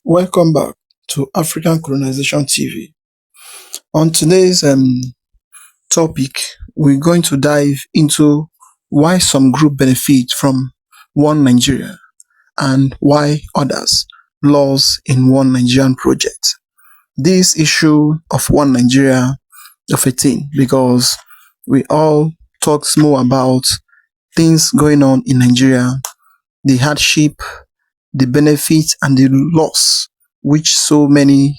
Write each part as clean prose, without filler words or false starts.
Welcome back to African Colonization TV. On today's topic, we're going to dive into why some group benefit from one Nigeria and why others lost in one Nigerian project. This issue of one Nigeria of a thing, because we all talk more about things going on in Nigeria, the hardship, the benefits and the loss, which so many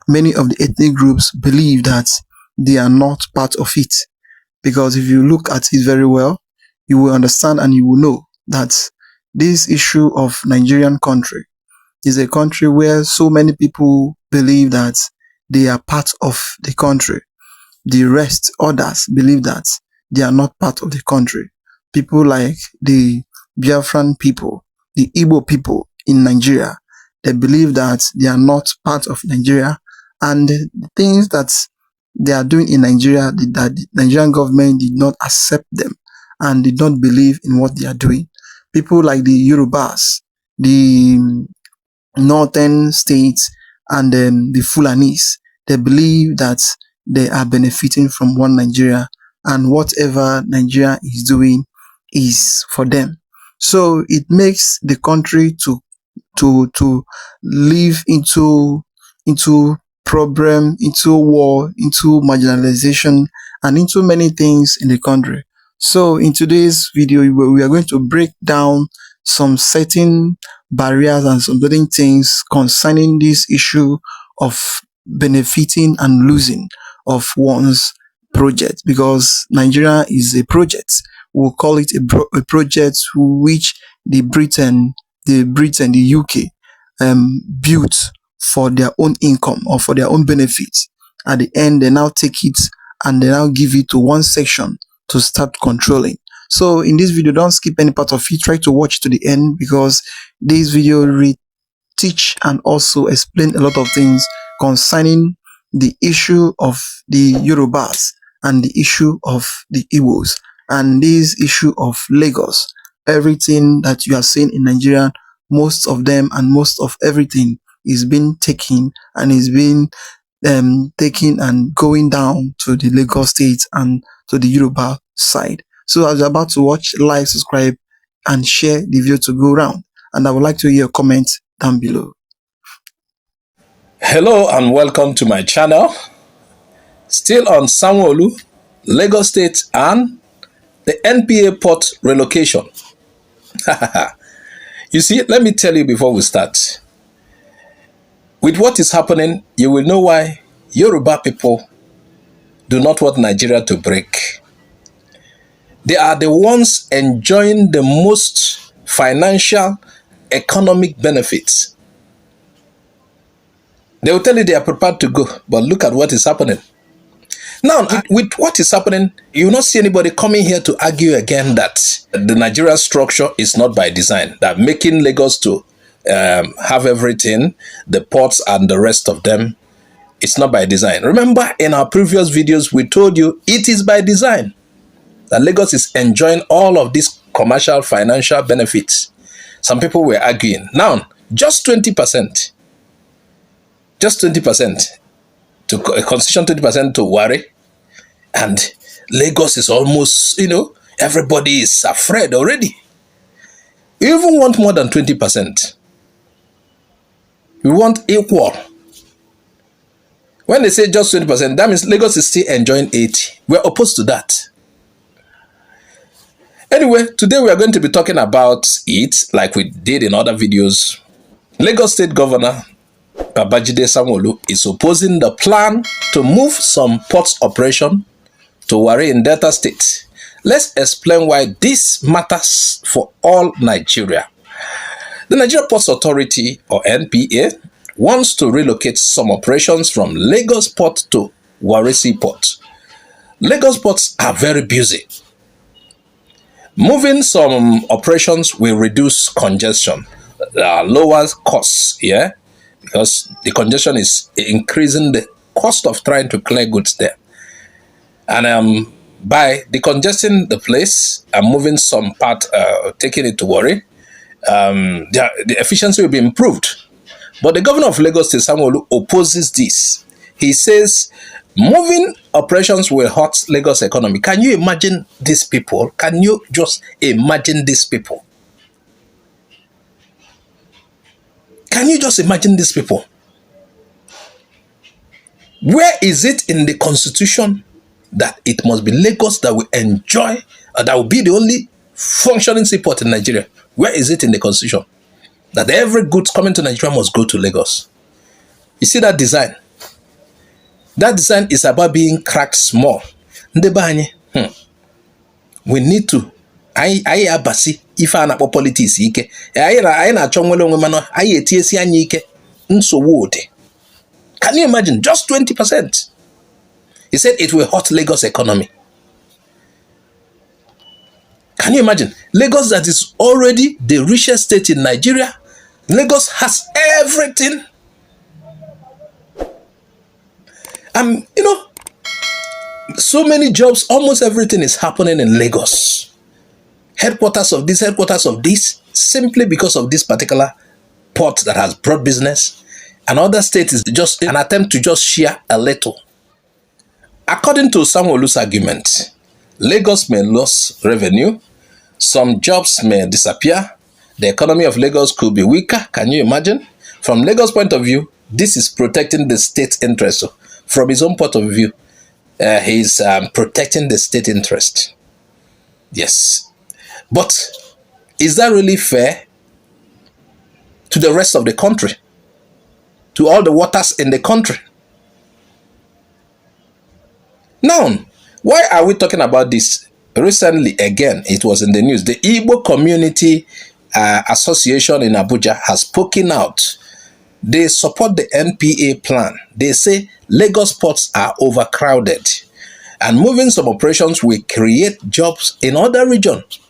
of the ethnic groups believe that they are not part of it. Because if you look at it very well, you will understand and you will know that this issue of Nigerian country is a country where so many people believe that they are part of the country. The rest, others, believe that they are not part of the country. People like the Biafran people, the Igbo people in Nigeria, they believe that they are not part of Nigeria, and the things that they are doing in Nigeria, that the Nigerian government did not accept them and did not believe in what they are doing. People like the Yorubas, the northern states, and the Fulanis, they believe that they are benefiting from one Nigeria, and whatever Nigeria is doing is for them. So it makes the country to live into problem, into war, into marginalization, and into many things in the country. So in today's video, we are going to break down some certain barriers and some certain things concerning this issue of benefiting and losing of one's project, because Nigeria is a project. We'll call it a project which the UK built for their own income or for their own benefits. At the end, they now take it and they now give it to one section to start controlling. So in this video, don't skip any part of it. Try to watch to the end, because this video will teach and also explain a lot of things concerning the issue of the Yorubas and the issue of the Igbos and this issue of Lagos. Everything that you are seeing in Nigeria, most of them and most of everything is being taken and is being taken and going down to the Lagos state and to the Yoruba side. So as you're about to watch, like, subscribe, and share the video to go around. And I would like to hear your comments down below. Hello and welcome to my channel. Still on Sanwo-Olu, Lagos State, and the NPA port relocation. You see, let me tell you before we start. With what is happening, you will know why Yoruba people do not want Nigeria to break. They are the ones enjoying the most financial, economic benefits. They will tell you they are prepared to go, but look at what is happening. Now, with what is happening, you will not see anybody coming here to argue again that the Nigerian structure is not by design, that making Lagos to have everything, the ports and the rest of them, it's not by design. Remember, in our previous videos, we told you it is by design, that Lagos is enjoying all of these commercial, financial benefits. Some people were arguing. Now, just 20%, just 20%, to concession 20% to Wari, and Lagos is almost, everybody is afraid already. We even want more than 20%. We want equal. When they say just 20%, that means Lagos is still enjoying 80%. We're opposed to that. Anyway, today we are going to be talking about it like we did in other videos. Lagos State Governor Babajide Sanwo-Olu is opposing the plan to move some ports operation to Warri in Delta State. Let's explain why this matters for all Nigeria. The Nigeria Ports Authority, or NPA, wants to relocate some operations from Lagos Port to Warri Seaport. Lagos ports are very busy. Moving some operations will reduce congestion, lower costs, because the congestion is increasing the cost of trying to clear goods there. And by decongesting the place and moving some part, taking it to Warri, the efficiency will be improved. But the governor of Lagos State, Sanwo-Olu, opposes this. He says moving operations will hurt Lagos economy. Can you imagine these people? Can you just imagine these people? Can you just imagine these people? Where is it in the constitution that it must be Lagos that will enjoy, that will be the only functioning seaport in Nigeria? Where is it in the constitution that every goods coming to Nigeria must go to Lagos? You see that design? That design is about being cracked small. We need to. I abasi ife anakpo politics ike. I na achọ nwere onwe mana I etiesi anya ike nsogbu ode. Can you imagine? Just 20%. He said it will hurt Lagos economy. Can you imagine? Lagos that is already the richest state in Nigeria. Lagos has everything. You know, so many jobs, almost everything is happening in Lagos. Headquarters of this, simply because of this particular port that has brought business. Another state is just an attempt to just share a little. According to Sanwo-Olu's argument, Lagos may lose revenue, some jobs may disappear, the economy of Lagos could be weaker. Can you imagine? From Lagos' point of view, this is protecting the state interest. From his own point of view, he's protecting the state interest. Yes. But is that really fair to the rest of the country? To all the waters in the country? Now, why are we talking about this? Recently, again, it was in the news. The Igbo Community Association in Abuja has spoken out. They support the NPA plan. They say Lagos ports are overcrowded and moving some operations will create jobs in other regions.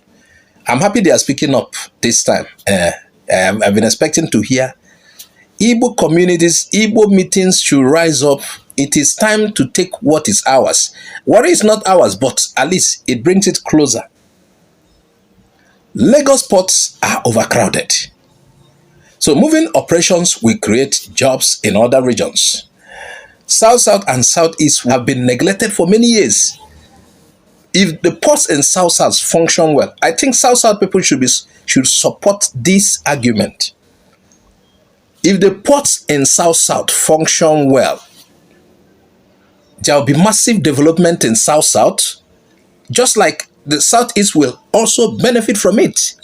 I'm happy they are speaking up this time. I've been expecting to hear Igbo communities, Igbo meetings should rise up. It is time to take what is ours. What is not ours, but at least it brings it closer. Lagos ports are overcrowded. So moving operations will create jobs in other regions. South-South and Southeast have been neglected for many years. If the ports in South-South function well, I think South-South people should support this argument. If the ports in South-South function well, there will be massive development in South-South, just like the Southeast will also benefit from it.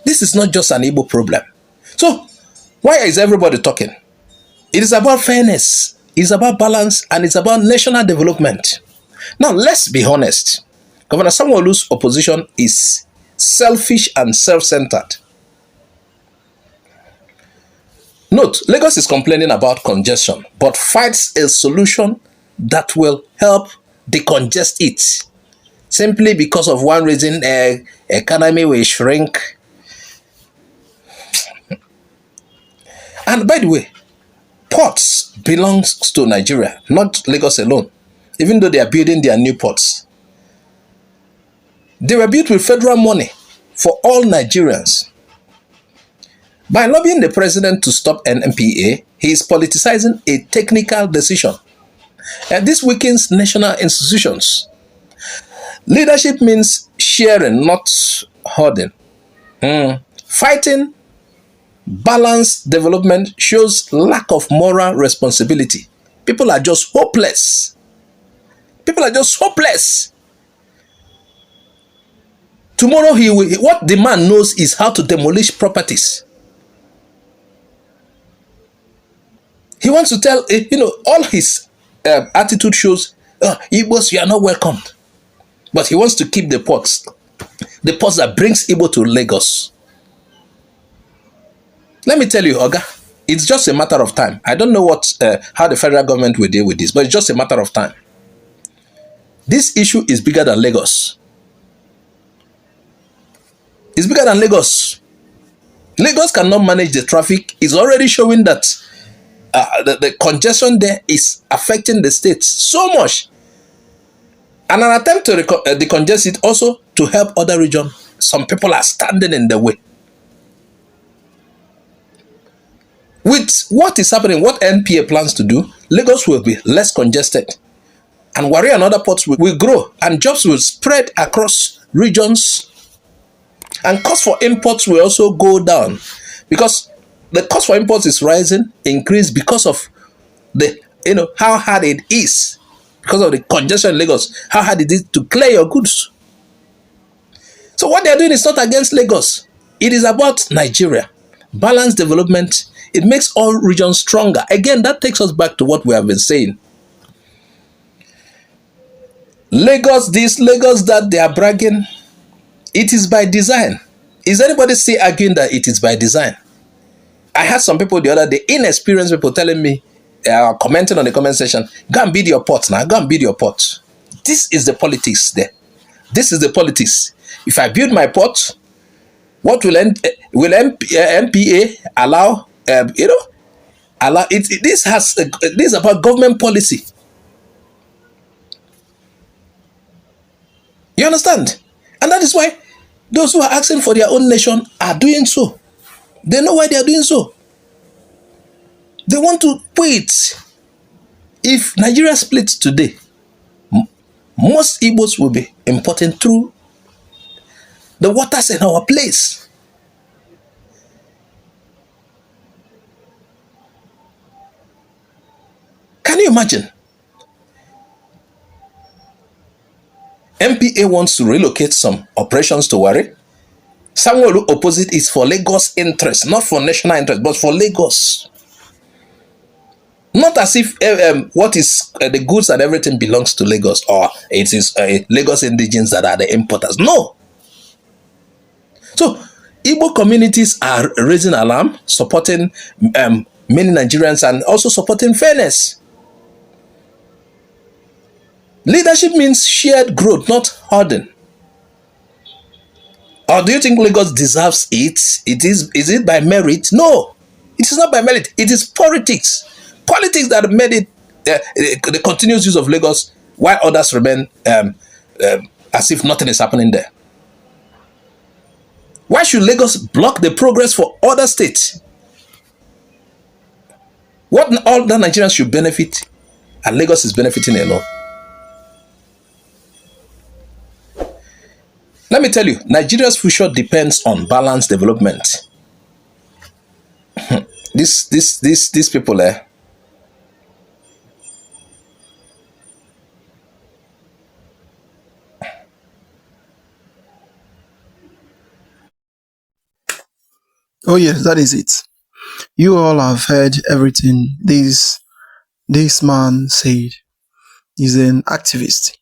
This is not just an Igbo problem. So, why is everybody talking? It is about fairness, it's about balance, and it's about national development. Now, let's be honest. Governor Sanwo-Olu's opposition is selfish and self-centered. Note, Lagos is complaining about congestion, but fights a solution that will help decongest it. Simply because of one reason, economy will shrink. And by the way, ports belongs to Nigeria, not Lagos alone. Even though they are building their new ports, they were built with federal money for all Nigerians. By lobbying the president to stop NPA, he is politicizing a technical decision. And this weakens national institutions. Leadership means sharing, not hoarding. Fighting balanced development shows lack of moral responsibility. People are just hopeless. People are just hopeless. Tomorrow, what the man knows is how to demolish properties. He wants to tell, all his attitude shows, Igbos, you are not welcomed. But he wants to keep the ports that brings Igbo to Lagos. Let me tell you, Oga, it's just a matter of time. I don't know how the federal government will deal with this, but it's just a matter of time. This issue is bigger than Lagos. It's bigger than Lagos. Lagos cannot manage the traffic. It's already showing that the congestion there is affecting the state so much. And an attempt to decongest it also to help other regions. Some people are standing in the way. With With what is happening, what NPA plans to do, Lagos will be less congested. And Warri and other ports will grow. And jobs will spread across regions. And cost for imports will also go down. Because the cost for imports is rising, increased because of the how hard it is. Because of the congestion in Lagos. How hard it is to clear your goods. So what they are doing is not against Lagos. It is about Nigeria. Balanced development. It makes all regions stronger. Again, that takes us back to what we have been saying. Lagos this, Lagos that, they are bragging. It is by design. Is anybody still arguing that it is by design? I had some people the other day, inexperienced people telling me, commenting on the comment section, go and build your port now, go and build your port. This is the politics there. This is the politics. If I build my port, what will MPA allow? Allow it. This is about government policy. You understand? And that is why those who are asking for their own nation are doing so. They know why they are doing so. They want to wait. If Nigeria splits today, most Igbos will be importing through the waters in our place. Can you imagine? MPA wants to relocate some operations to Warri. Someone who opposes it is for Lagos interest, not for national interest, but for Lagos. Not as if what is the goods and everything belongs to Lagos, or it is Lagos indigenes that are the importers. No. So Igbo communities are raising alarm, supporting many Nigerians, and also supporting fairness. Leadership means shared growth, not hoarding. Or do you think Lagos deserves it? Is it by merit? No, it is not by merit. It is politics. Politics that made it the continuous use of Lagos, while others remain as if nothing is happening there. Why should Lagos block the progress for other states? What all the Nigerians should benefit, and Lagos is benefiting alone. Let me tell you, Nigeria's future depends on balanced development. These people there. Oh yes, that is it. You all have heard everything this man said. He's an activist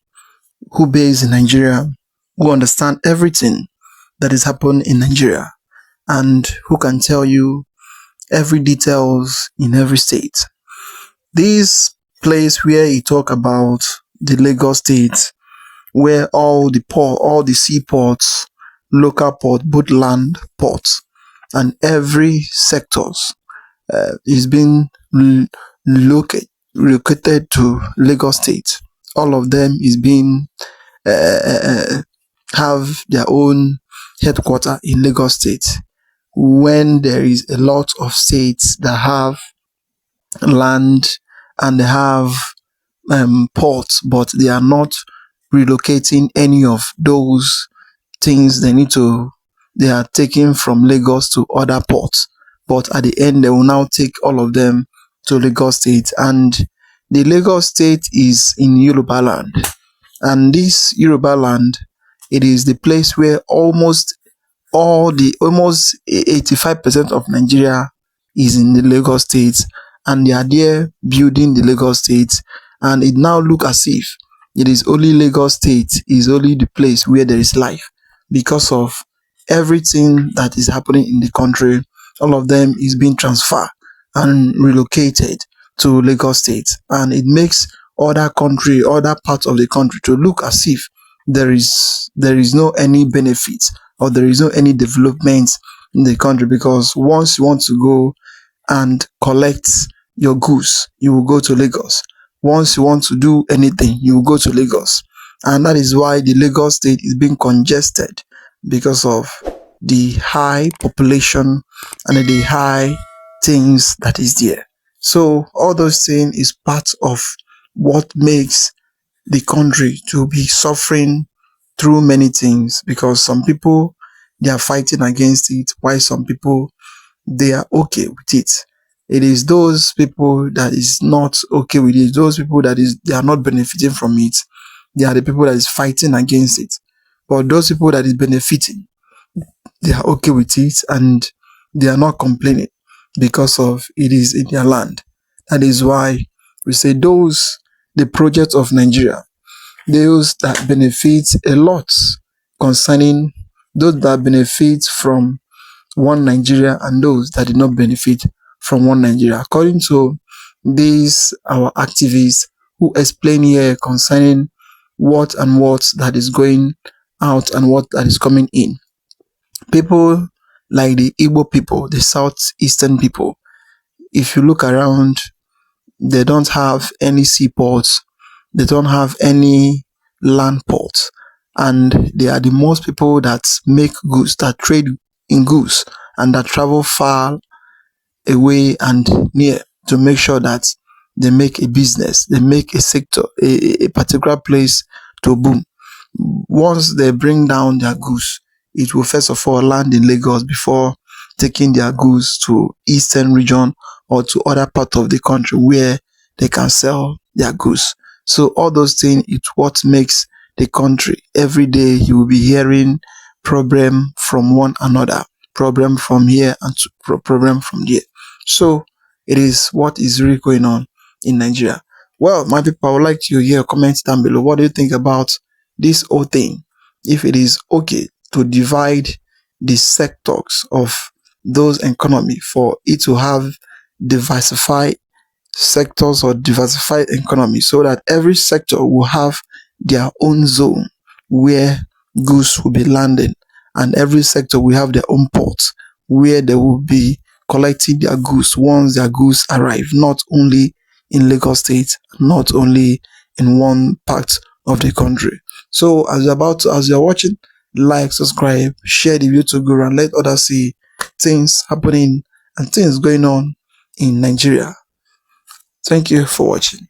who based in Nigeria, who understand everything that is happening in Nigeria, and who can tell you every details in every state. This place where he talk about the Lagos state, where all the seaports, local port, both land ports, and every sectors is being relocated to Lagos state. All of them is being have their own headquarter in Lagos state, when there is a lot of states that have land and they have ports, but they are not relocating any of those things they are taking from Lagos to other ports. But at the end, they will now take all of them to Lagos state. And the Lagos state is in Yoruba land. And this Yoruba land, it is the place where almost 85% of Nigeria is in the Lagos state, and they are there building the Lagos state. And it now look as if it is only Lagos state is only the place where there is life, because of everything that is happening in the country. All of them is being transferred and relocated to Lagos state, and it makes other parts of the country to look as if there is no any benefit, or there is no any development in the country, because once you want to go and collect your goods, you will go to Lagos. Once you want to do anything, you will go to Lagos. And that is why the Lagos state is being congested, because of the high population and the high things that is there. So all those things is part of what makes the country to be suffering through many things, because some people, they are fighting against it, while some people, they are okay with it. It is those people that is not okay with it, those people that is, they are not benefiting from it, they are the people that is fighting against it. But those people that is benefiting, they are okay with it, and they are not complaining because of it is in their land. That is why we say those, the project of Nigeria, those that benefit a lot concerning, those that benefit from one Nigeria and those that did not benefit from one Nigeria. According to these our activists who explain here concerning what and what that is going out and what that is coming in. People like the Igbo people, the southeastern people, if you look around, they don't have any seaports, they don't have any land ports, and they are the most people that make goods, that trade in goods, and that travel far away and near to make sure that they make a business, they make a sector, a particular place to boom. Once they bring down their goods, it will first of all land in Lagos before taking their goods to eastern region or to other part of the country where they can sell their goods. So all those things, it's what makes the country. Every day you will be hearing problem from one another, problem from here and problem from there. So it is what is really going on in Nigeria. Well, my people, I would like to hear comments down below. What do you think about this whole thing? If it is okay to divide the sectors of those economy for it to have diversified sectors or diversified economy, so that every sector will have their own zone where goods will be landing, and every sector will have their own ports where they will be collecting their goods once their goods arrive, not only in Lagos State, not only in one part of the country. So as you're watching, like, subscribe, share the video to go and let others see things happening and things going on in Nigeria. Thank you for watching.